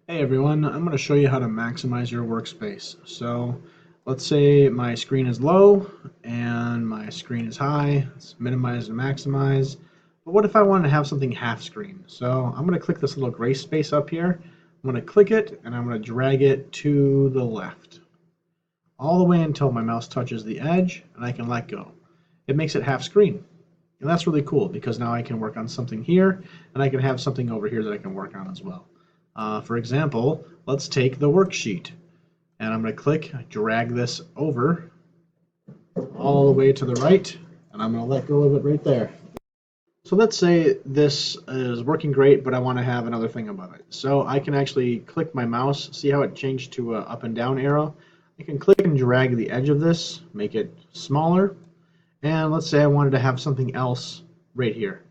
Hey everyone, I'm going to show you how to maximize your workspace. So let's say my screen is low and my screen is high. It's minimize and maximize. But what if I want to have something half screen? So I'm going to click this little gray space up here. I'm going to click it and I'm going to drag it to the left. All the way until my mouse touches the edge and I can let go. It makes it half screen. And that's really cool because now I can work on something here and I can have something over here that I can work on as well. For example, let's take the worksheet and I'm going to click, drag this over all the way to the right, and I'm going to let go of it right there. So let's say this is working great, but I want to have another thing above it. So I can actually click my mouse, see how it changed to an up and down arrow? I can click and drag the edge of this, make it smaller, and let's say I wanted to have something else right here.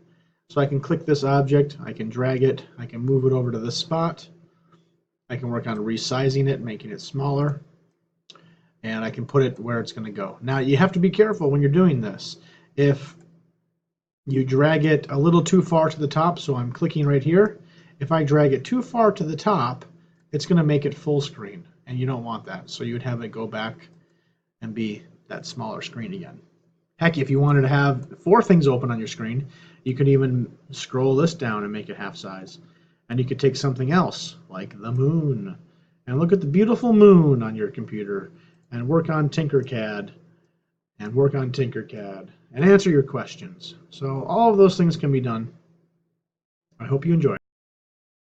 So I can click this object, I can drag it, I can move it over to this spot, I can work on resizing it, making it smaller, and I can put it where it's going to go. Now you have to be careful when you're doing this. If you drag it a little too far to the top, so I'm clicking right here, if I drag it too far to the top, it's going to make it full screen, and you don't want that. So you would have it go back and be that smaller screen again. Heck, if you wanted to have 4 things open on your screen, you could even scroll this down and make it half size. And you could take something else, like the moon, and look at the beautiful moon on your computer, and work on Tinkercad, and answer your questions. So all of those things can be done. I hope you enjoy.